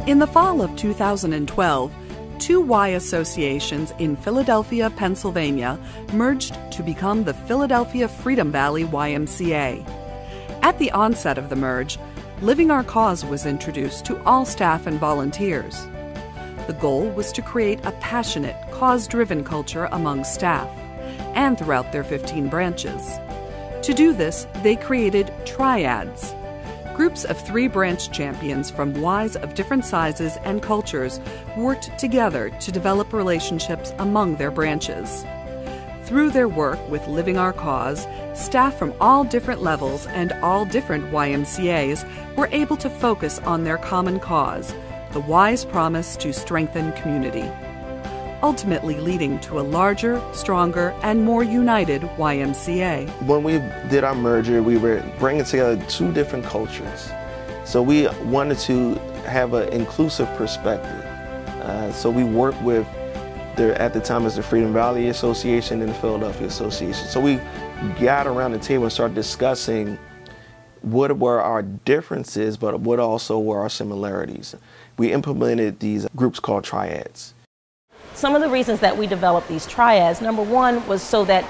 In the fall of 2012, two Y associations in Philadelphia, Pennsylvania merged to become the Philadelphia Freedom Valley YMCA. At the onset of the merge, Living Our Cause was introduced to all staff and volunteers. The goal was to create a passionate, cause-driven culture among staff and throughout their 15 branches. To do this, they created triads. Groups of 3 branch champions from Ys of different sizes and cultures worked together to develop relationships among their branches. Through their work with Living Our Cause, staff from all different levels and all different YMCAs were able to focus on their common cause, the Y's promise to strengthen community, ultimately leading to a larger, stronger, and more united YMCA. When we did our merger, we were bringing together 2 different cultures. So we wanted to have an inclusive perspective. So we worked with, at the time, as the Freedom Valley Association and the Philadelphia Association. So we got around the table and started discussing what were our differences, but what also were our similarities. We implemented these groups called triads. Some of the reasons that we developed these triads, number one, was so that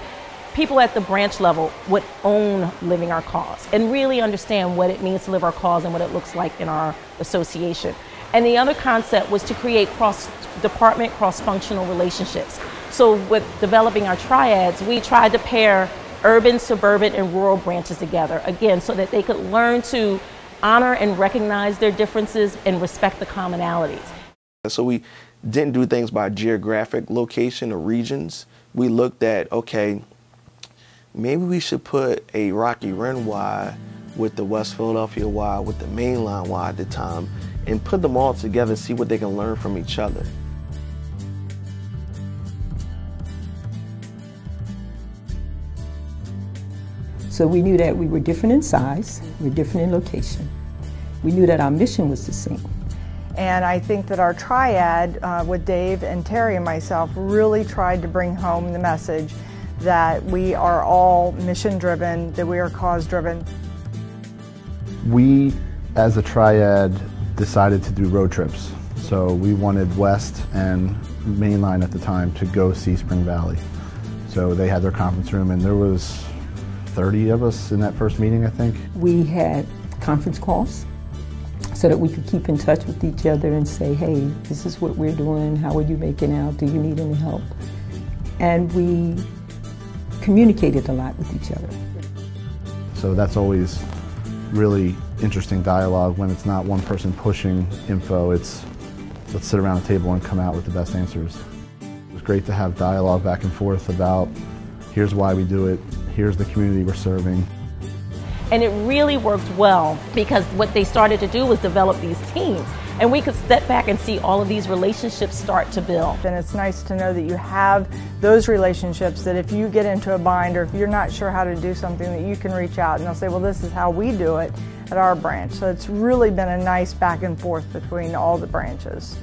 people at the branch level would own Living Our Cause and really understand what it means to live our cause and what it looks like in our association. And the other concept was to create cross-department, cross-functional relationships. So with developing our triads, we tried to pair urban, suburban, and rural branches together, again, so that they could learn to honor and recognize their differences and respect the commonalities. So we didn't do things by geographic location or regions. We looked at, okay, maybe we should put a Rocky Run Y with the West Philadelphia Y, with the mainline Y at the time, and put them all together and see what they can learn from each other. So we knew that we were different in size, we were different in location. We knew that our mission was the same. And I think that our triad with Dave and Terry and myself really tried to bring home the message that we are all mission-driven, that we are cause-driven. We, as a triad, decided to do road trips. So we wanted West and Mainline at the time to go see Spring Valley. So they had their conference room, and there was 30 of us in that first meeting, I think. We had conference calls so that we could keep in touch with each other and say, hey, this is what we're doing, how are you making out, do you need any help? And we communicated a lot with each other. So that's always really interesting dialogue when it's not one person pushing info, it's let's sit around a table and come out with the best answers. It was great to have dialogue back and forth about here's why we do it, here's the community we're serving. And it really worked well because what they started to do was develop these teams. And we could step back and see all of these relationships start to build. And it's nice to know that you have those relationships that if you get into a bind or if you're not sure how to do something, that you can reach out and they'll say, well, this is how we do it at our branch. So it's really been a nice back and forth between all the branches.